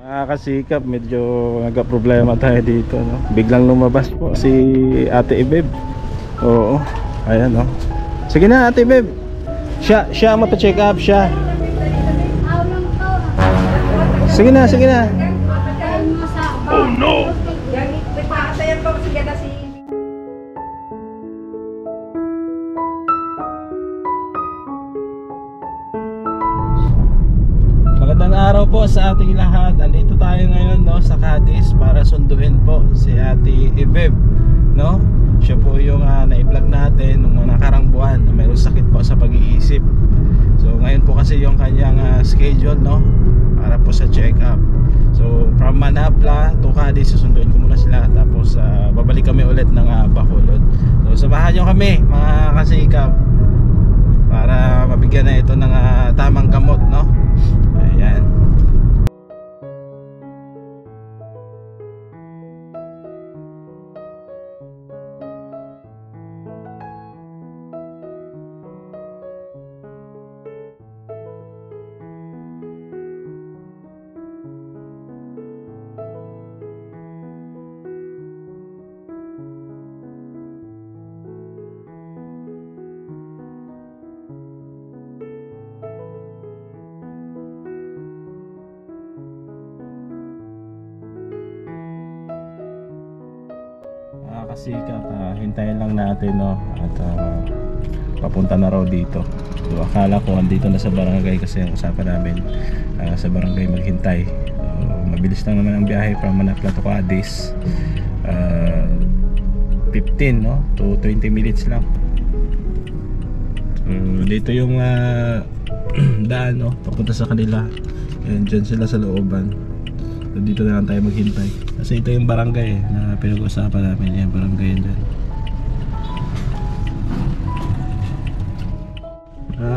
Mga kasikap, medyo nagka-problema tayo dito, no? Biglang lumabas po si Ate Ibeb. Oo, ayan, no? Sige na, Ate Ibeb. Siya mapacheck up siya. Sige na, sige na. Oh no! Magandang araw po sa ating lahat. Andito tayo ngayon, no, sa Cadiz para sunduin po si Ate Ibeb, no? Siya po yung na-vlog natin nung nakarang buwan na mayroong sakit po sa pag-iisip. So ngayon po kasi yung kanyang schedule, no, para po sa check-up. So from Manapla to Cadiz, susunduin ko muna sila. Tapos babalik kami ulit ng Bacolod. So samahan nyo kami, mga kasikap, para mabigyan na ito ng tamang gamot, no? Ayan. Kasikap, hintayin lang natin, no, at papunta na raw dito. So akala ko andito na sa barangay kasi ang usapan namin sa barangay maghintay. Mabilis lang naman ang biyahe from Manapla to Cadiz, 15 no to 20 minutes lang. Dito yung daan, no, papunta sa kanila. Ayan, dyan sila sa looban. So, dito na lang tayo maghintay kasi ito yung barangay na pinag-usapan namin, yung barangay dyan.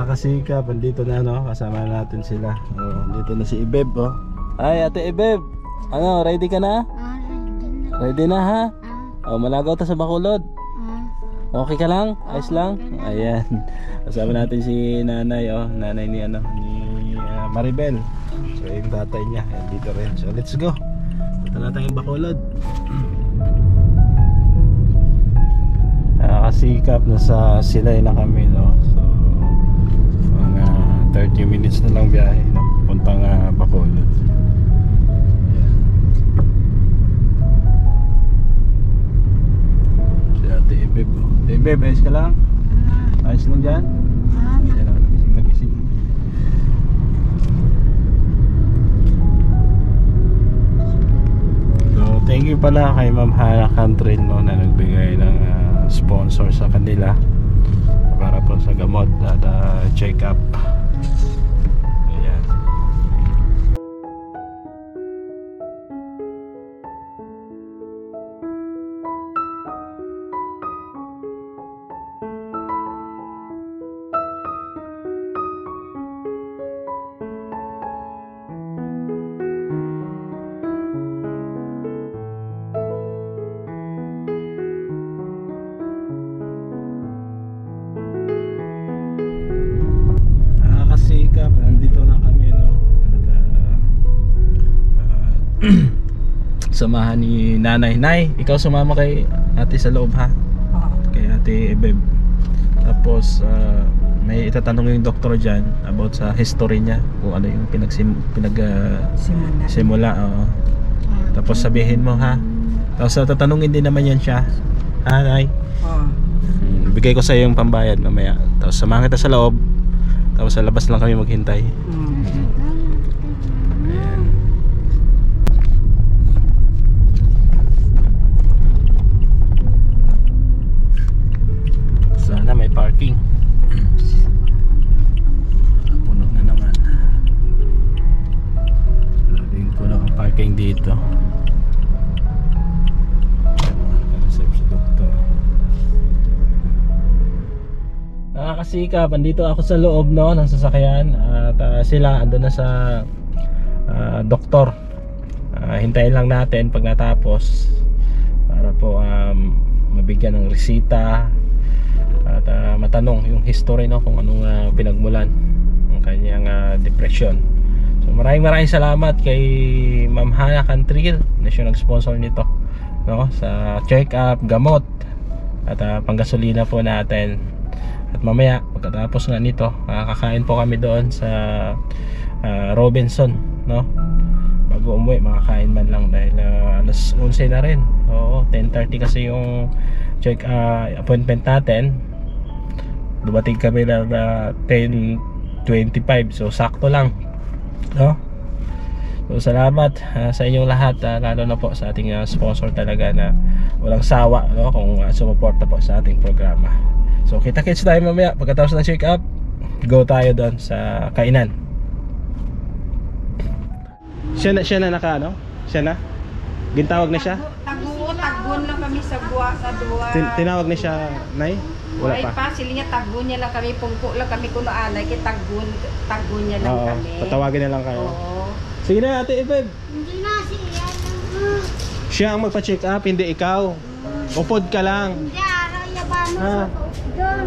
Kasikap, andito na, no, kasama natin sila. Dito na si Ibeb, oh. Ay, Ate Ibeb, ano, ready ka na? Ready na, ha? Malagaw ta sa Bacolod. Okay ka lang? Ayos lang? Ayan, kasama natin si nanay, oh, nanay ni Maribel. So yung tatay niya, ayan, dito rin. So let's go. Punta na tayong Bacolod. Kasikap, nasa Silay na kami, no. So mga 30 minutes na lang biyahe, no, puntang Bacolod. Ayan. Si Ate Ibeb, oh. Ate Ibeb, ayos ka lang? Ayos lang dyan? Ayan, nagising. Thank you pala kay Ma'am Hana Country, no, na nagbigay ng sponsor sa kanila para po sa gamot at check-up. Ayan. Nandito na kami, no, samahan ni nanay. Nay, ikaw sumama kay ate sa loob, ha? Kay Ate Ibeb. Tapos may itatanong yung doktor dyan about sa history niya, kung ano yung simula. Tapos sabihin mo, ha? Tapos tatanungin din naman yan siya, ha, Nay? Bigay ko sa iyo yung pambayad mamaya. Tapos samahan kita sa loob. Tapos sa labas lang kami maghintay. Ayan. Sana may parking. Puno na naman. Laging puno ang parking dito. Kasikap, andito ako sa loob, no, ng sasakyan at sila andun na sa doktor. Hintayin lang natin pag natapos para po mabigyan ng resita at matanong yung history, no, kung anong pinagmulan ng kanyang depression. So maraming salamat kay Ma'am Hana Cantril na siya nag-sponsor nito, no, sa check-up, gamot at panggasolina po natin. At mamaya pagkatapos nga nito, kakain po kami doon sa Robinson, no. Bago umuwi makakain man lang dahil alas 11 na rin. Oo, 10:30 kasi yung appointment natin. Dumating kami na 10:25, so sakto lang, no. So salamat sa inyong lahat, lalo na po sa ating sponsor talaga na walang sawa, no, kung sumuporta po sa ating programa. So kita-kits tayo mamaya pagkatapos ng check up. Go tayo doon sa kainan. Siya na naka ano? Siya na? Gintawag na siya? Tagun lang kami sa buwa sa duwa. Tinawag na siya, Nay? Wala pa. Ay pa, sila niya tagun niya lang kami, pungko lang kami kuno alay, kay tagun niya lang Oo, kami. patawagin na lang kayo. Oo. Sige na, Ate Ibeb. Hindi na siya. Siya ang magpa-check up, hindi ikaw. Upod ka lang. Hindi araw yaban mo Ha? sa doon.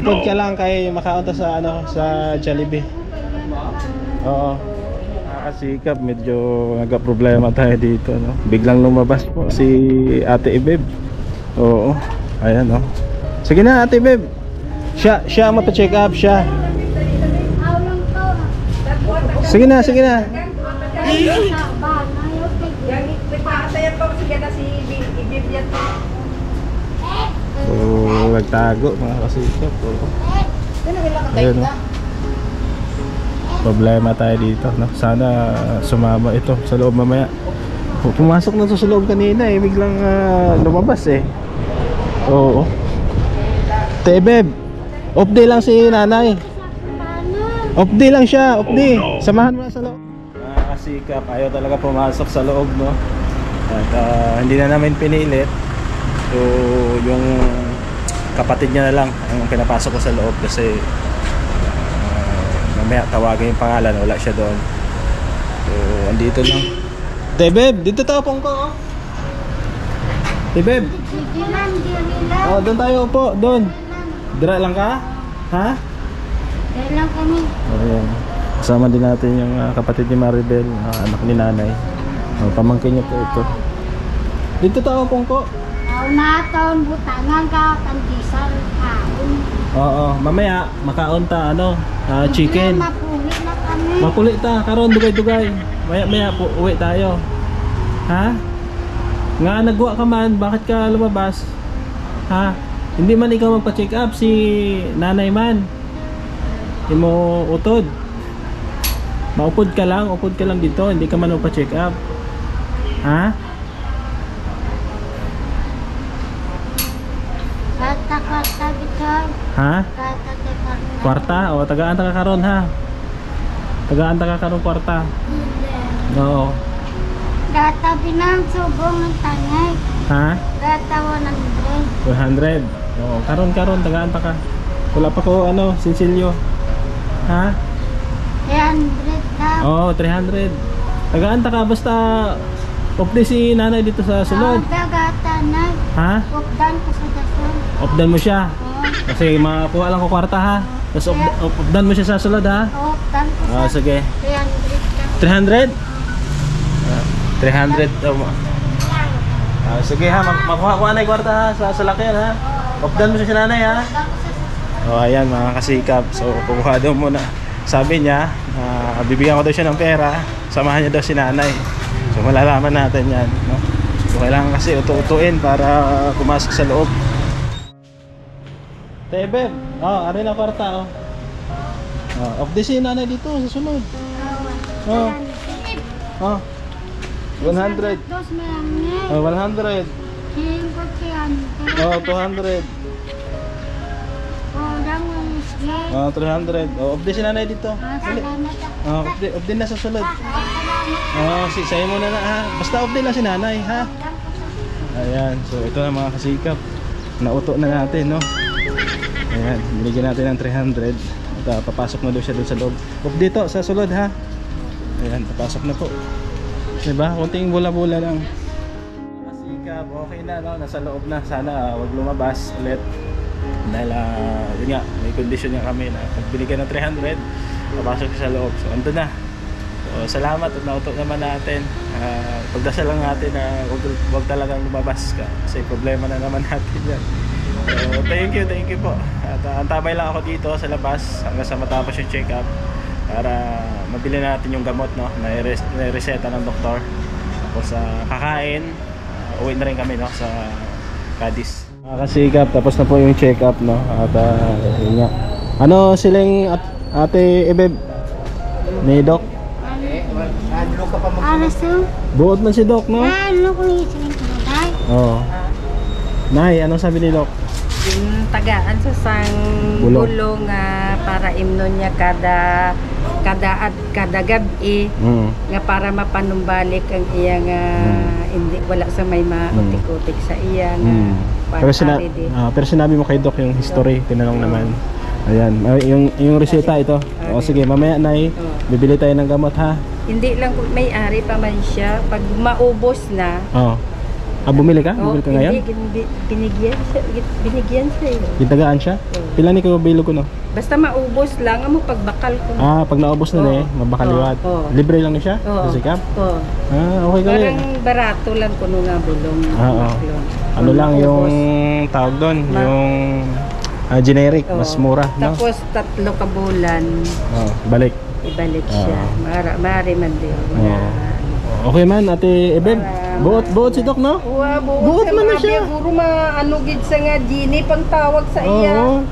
Upod ka lang kay makaunta sa ano, sa Jollibee. Oo. Nakasikap, medyo nagka-problema tayo dito, no. Biglang lumabas po si Ate Ibeb. Oo. Ayan, no. Sige na, Ate Ibeb. Siya ang magpa-check up, siya. Awlang to. Sige na, sige na. Sa ba na yung Yang nagpakatayan po sige na si Ibib yan. So, nagtago mga kasikap. Oo. Ayun, no. Problema tayo dito, no? Sana sumama ito sa loob mamaya. Pumasok na to sa loob kanina eh, biglang lumabas eh. Oo. Tebeb, off day lang si nanay. Off day lang siya, off day. Samahan mo na sa loob. Kasikap, ayaw talaga pumasok sa loob, no? At hindi na namin pinilit. So, yung kapatid niya na lang ang pinapasok ko sa loob kasi mamaya tawagin yung pangalan, wala siya doon. So, andito lang. Tebeb, dito tapong ko, oh. Tebeb. Sige lang, dili lang. Oh, doon tayo po, doon. Dira lang ka? Ha? Dili lang kami. Ayan. Kasama din natin yung kapatid ni Maribel, anak ni nanay. Pamangkin niya po ito. Dito tayo pong ko. Na taon butangan ka pandisal kaon. Oo, mamaya makaunta ano, chicken. Mapuli na kami. Mapuli ta, karon dugay-dugay. Maya po uwi tayo. Ha? Nga nagwa ka man, bakit ka lumabas? Ha? Hindi man ikaw magpa-check up, si nanay man. Hindi mo utod. Maupod ka lang dito, hindi ka man magpa-check up. Ha? Kata bitar. Ha? Kata tekar. Kwarta? O, tagaan ka karon ha? Tagaan ka karon kwarta? Oo. Data binang subong ng tangay. Ha? Data 100. 100. Oo, karon tagaan ka. Wala pa ko ano, Sinsilyo. Ha? 300 daw. Oo, 300. Tagaan ka basta update si nanay dito sa sunod. Dagata na. Ha? Updan ko sa dason. Updan mo siya. Oo. Kasi makuha lang ko kwarta ha. Tapos updan mo siya sa sunod ha. Updan ko sa Sige. 300 daw. 300? 300 daw. Sige ha, makuha na yung kwarta ha sa salakyan ha. Updan mo siya si nanay ha. O ayan mga kasikap. So kukuha daw muna. Sabi niya, bibigyan ko daw siya ng pera. Samahan niya daw si nanay. So malalaman natin yan, no? So kailangan kasi utu-utuin para pumasok sa loob. Tebeb, ari na kwarta oh. Off day si nanay dito sa sunod. Oh. 100. Dos merangnya. 100. Hingkot kian. 200. Orang ngusge. 300. Off day si nanay dito. Salamat. Off day na sa sunod. Sa'yo muna na ha. Basta off day lang si nanay ha. Ayan, so ito na mga kasikap. Nauto na natin, no? Ayan, binigyan natin ng 300. At papasok na daw siya doon sa loob. Off dito, sa sulod ha. Ayan, papasok na po. Diba? Kunting bula-bula lang. Kasikap, okay na, no? Nasa loob na. Sana wag lumabas ulit. Dahil, yun nga, may condition nga kami na pag binigyan ng 300, papasok siya sa loob. So, ando na. So, So, salamat at nauto naman natin. Pagdasal lang natin na huwag talagang lumabas ka kasi problema na naman natin yan. So, thank you po. At antabay lang ako dito sa labas hanggang sa matapos yung check-up para mabili natin yung gamot, no, na reseta ng doktor. Tapos kakain, uwi na rin kami, no, sa Cadiz. Kasikap, tapos na po yung check-up, no. At yun nga. Ano siling ate Ebeb ni Doc? Buot na si Doc, no? Ano kung isiling kinatay? Oo. Nay, anong sabi ni Doc? Yung tagaan sa sang Bulong. bulong nga para imnon niya kada gabi nga para mapanumbalik ang iya nga hindi wala sa may mautik-utik sa iya nga Pero sinabi mo kay Doc yung history, tinanong naman. Ayan, yung reseta ito. O sige, mamaya Nay, bibili tayo ng gamot, ha? Hindi lang kung may-ari pa man siya pag maubos na. Bumili ka? Bumili ka ngayon? Hindi, binigyan siya. Gitagaan siya? Pila ni ko bilog ko, no? Basta maubos lang mo pagbakal ko. Pag naubos na mabakaliwat. Libre lang niya siya? Kasikap? Okay ka rin. Parang barato lang kuno nga bulong. Ano lang yung tawag doon? Yung generic, mas mura, no? Tapos 3 ka bulan. Balik. Ibalik siya. Maaari man din. Okay man, ate Ebeb. Buot si Doc, no? Buot man na siya. Guro maano gid sa nga Gini pang tawag sa iya.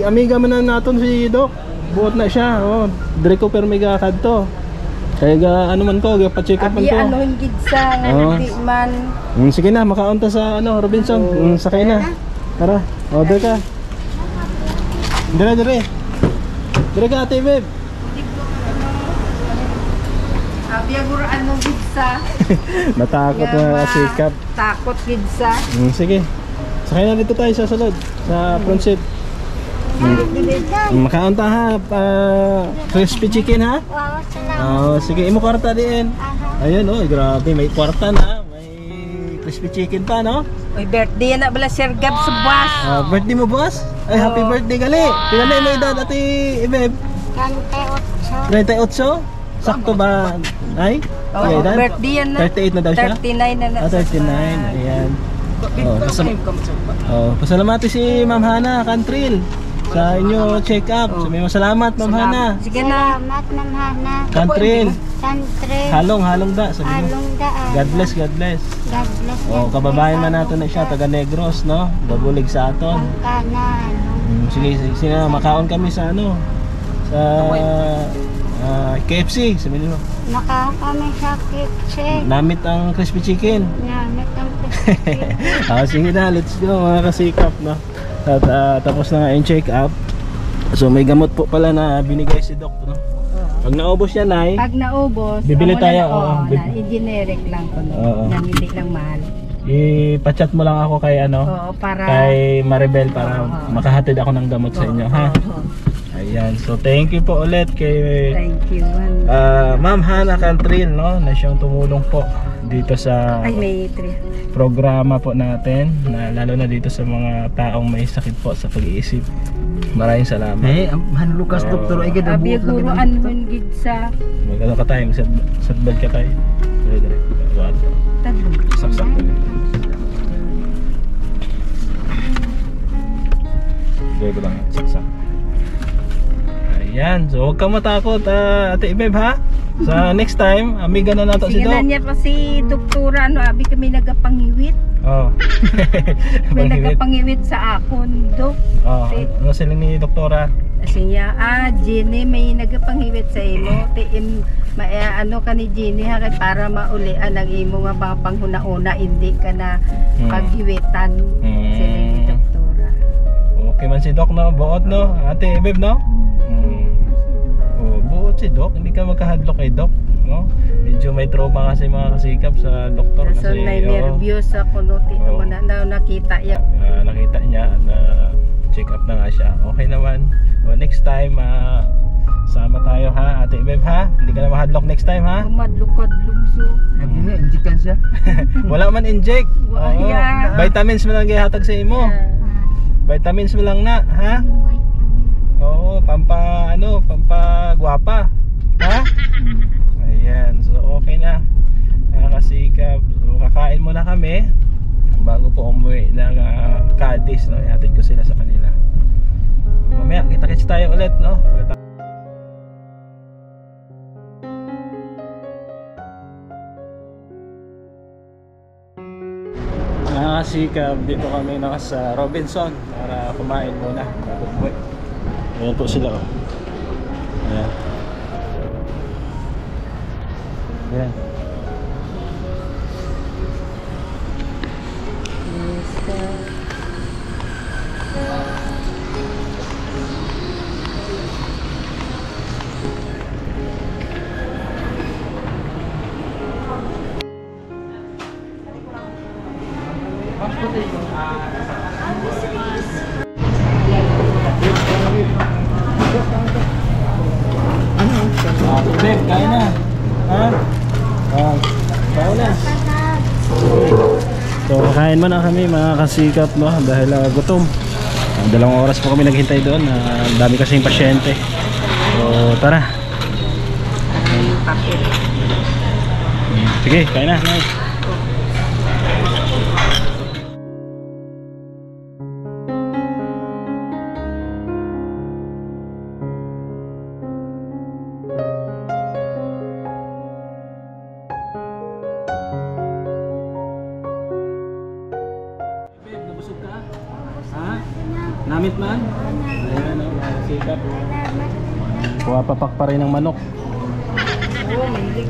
Amiga man na naton si Doc. Buot na siya. Dire ko pero may kadto. Kaya ano man ko, pa-check up man ko. Ano gid sa nga di man. Sige na, makaunta sa Robinson. Sakay na. Tara. Order ka. Dire ka, ate Ebeb. Biya guro ano gid sa. Natakot na sikap. Takot gid sa. Sige. Sakay na dito tayo sa salod, sa front seat. Makaunta ha, crispy chicken ha? Sige, imo kwarta din. Ayun, grabe, may kwarta na. May crispy chicken pa, no? Oy, birthday na bala Sir Gab sa boss. Birthday mo, boss? Ay, happy birthday gali. Pila na yung edad, ate Ebeb? 38. Sakto ba, Nay? Birthday yan na. 38 na daw siya? 39 na na. 39, ayan. Pasalamati si Ma'am Hana Cantril sa inyo check up. Sabi mo salamat, Ma'am Hana. Sige na. Salamat, Ma'am Hana. Cantril. Halong da. Sabi mo. Halong daan. God bless. God bless. Kababayan man nato na siya, taga Negros, no? Babulig sa aton. Kanan. Sige, makaon kami sa sa KFC, sabihin mo. Makaon kami sa KFC. Namit ang crispy chicken. Namit ang crispy chicken. Sige na, let's go mga kasikap, no? At tapos na nga yung check up. So may gamot po pala na binigay si Doc, no? Pag naubos yan, Nay. Pag naubos, bibili tayo. I-generic lang ko, no? Nang hindi lang mahal. I-chat mo lang ako kay kay Maribel para makahatid ako ng gamot sa inyo, ha? Ayan, so thank you po ulit kay Ma'am Hana Cantril, no, na siyang tumulong po dito sa programa po natin, na lalo na dito sa mga taong may sakit po sa pag-iisip. Maraming salamat. Han Lucas doktor ay gid Abi guro anun gid sa. Magano ka tayo, sadbad ka tayo. Dire. Tadlong. Saksak. Dire lang, saksak. Ayan, so huwag kang matakot, ate Ebeb, ha? Sa next time, amiga na nato si Doc. Sige na niya pa si doktora, abi kami nagapangiwit. May nagapangiwit sa akon, Dok. Ano sila ni doktora? Kasi niya, Jenny, may nagapangiwit sa imo. Ano ka ni Jenny, ha, para maulian ang imo nga mga panghuna-una, hindi ka na paghiwitan. Sila ni doktora. Okay man si Doc, no? Buot, no? Ate Ebeb, no? Buot si Doc, hindi ka magkahadlok kay Doc, no? Medyo may trauma kasi mga kasikap sa doktor kasi may nervyos ako, no? Nakita niya. Nakita niya na check up na nga siya. Okay naman. So, next time sama tayo, ha, Ate Ebeb, ha? Hindi ka na mahadlok next time, ha? Madlukod-luk so. Abi na injekan siya. Wala man inject. Vitamins mo lang gihatag sa imo. Vitamins mo lang na, ha? Oo, pampa gwapa. Ha? Ayan, so okay na. Nakasikap. So kakain muna kami bago po umuwi ng Cadiz, no? Ihatid ko sila sa kanila. Mamaya kita-kits tayo ulit, no? Nakasikap dito kami sa Robinson para kumain muna bago umuwi. Ayan po sila, oh. Ayan. Ayan. Babe, kain na. Ha? Bawa na. So, kain muna kami mga kasikap, no? Dahil gutom. 2 oras po kami naghintay doon. Ang dami kasing pasyente. So, tara. Sige, kain na. Namit man? Ayan, no, sikap. Puwapapak pa rin ng manok. Oo, may lig.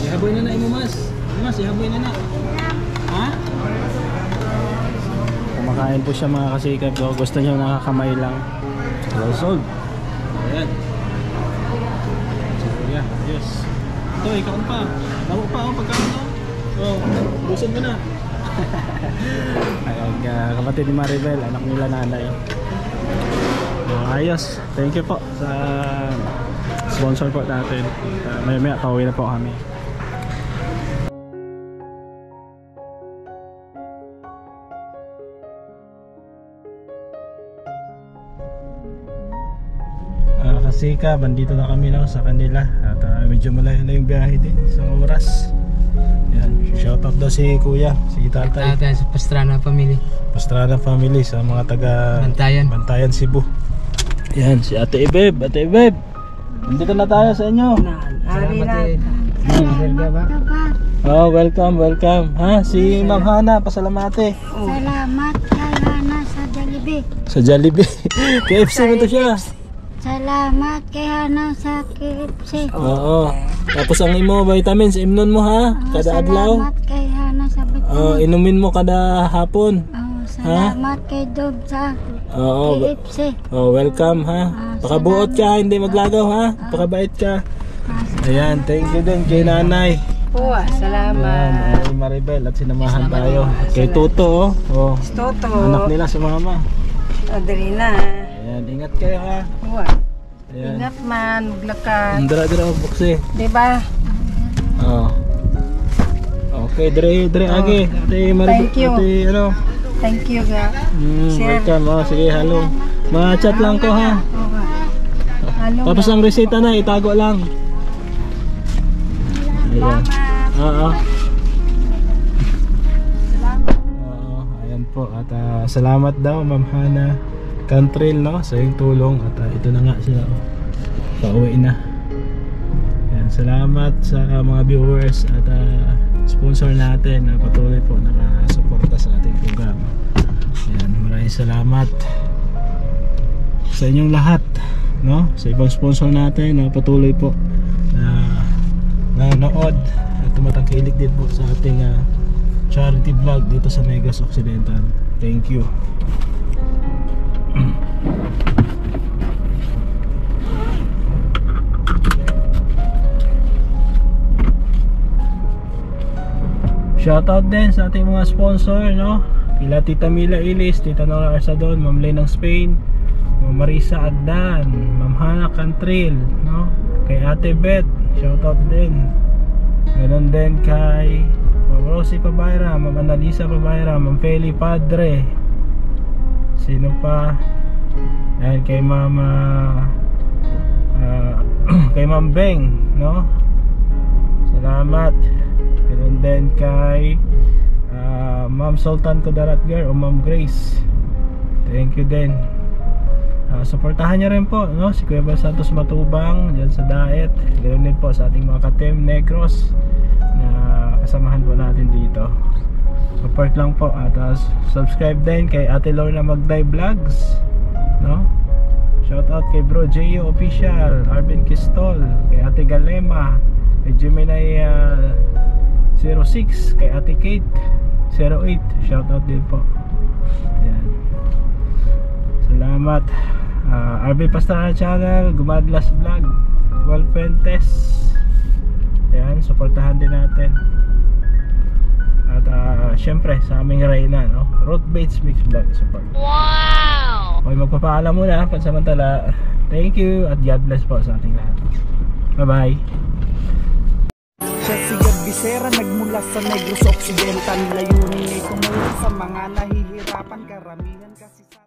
Ihaboy na na imo, mas. Mas, ihaboy na na. Ha? Kumakain po siya mga kasikap. Gusto niya nakakamay lang. Well sold. Ayan. Sige, yes. Ito, ikaw pa. Lamo pa ako pagkain mo. Oh, busan mo na. Ayan, kapatid ni Maribel, anak nila nanay. Ayos, thank you po sa sponsor po natin. Maya pauwi na po kami. Kasi bandito na kami sa kanila at medyo malayo na yung biyahe din, isang oras. Yan, shoutout daw si kuya, si tatay. Tatay sa Pastrana family. Pastrana family sa mga taga Bantayan Cebu. Yan, si Ate Ibeb. Ate Ibeb, nandito na tayo sa inyo. Ari na. Oh, welcome. Ha, si Ma'am Hana, pasalamate. Salamat kay Hana sa Jollibee. Sa Jollibee. KFC mo to siya. Salamat kay Hana sa KFC. Oo. Tapos ang imo vitamins, imnon mo ha, kada adlaw. Salamat kay Hana sa vitamin. Inumin mo kada hapon. Salamat kay Dob sa KFC. Welcome ha. Pakabuot ka, hindi maglagaw ha. Pakabait ka. Ayan, thank you din kay nanay. Salamat. Ayan, Maribel at sinamahan tayo. Kay Toto, oh. Toto. Anak nila si mama. Adelina. Ayan, ingat kayo ha. Ayan. Ingat man, maglakad. Dira magbuksi. Diba? Oh. Okay, dire agi. Ate Maribel. Thank you. Ate, ano? Thank you ga. Welcome. Oh, sige, hello. Ma-chat lang ko ha. Hello. Tapos ang reseta na, itago lang. Ayan. Oo. Ayan po. At salamat daw, Ma'am Hana Cantrell, no, sa iyong tulong. At ito na nga sila. Pauwi na. Ayan, salamat sa mga viewers at sponsor natin na patuloy po nakasuporta sa ating programa. Ayan, maraming salamat sa inyong lahat, no, sa ibang sponsor natin na patuloy po na nanood at tumatangkilik din po sa ating charity vlog dito sa Negros Occidental. Thank you. Shoutout din sa ating mga sponsor, no? Kila Tita Mila Ilis, Tita Nora Arsadon, Ma'am Lay ng Spain, Ma'am Marisa Agdan, Ma'am Hana Cantrell, no? Kay Ate Beth, shoutout din. Ganon din kay Ma'am Rosie Pabayra, Ma'am Annalisa Pabayra, Ma'am Feli Padre. Sino pa? Ayan, kay Ma'am kay Ma'am Beng, no? salamat. Ganun din kay Ma'am Sultan Kudaratgar o Ma'am Grace, thank you din. Suportahan niyo rin po, no, si Kuya Bal Santos Matubang dyan sa Daet. Ganun din po sa ating mga ka-Team Negros na kasamahan po natin dito. Support lang po at subscribe din kay Ate Lorna Magday Vlogs, no? Shout out kay Bro J.O. Official, Arvin Kistol, kay Ate Galema, kay Gemini 06, kay Ate Kate 08. Shout out din po. Ayan. Salamat. RB Pastrana Channel, Gumadlas Vlog, Wal Fuentes. Ayan, suportahan din natin. At syempre sa aming Reyna, no? Road Baits Mix Vlog support. Wow! Okay, magpapaalam muna pansamantala. Thank you at God bless po sa ating lahat. Bye bye. Siya si Gab Bisera, nagmula sa Negros Occidental. Layunin ay tumulong sa mga nahihirapan, karamihan kasi sa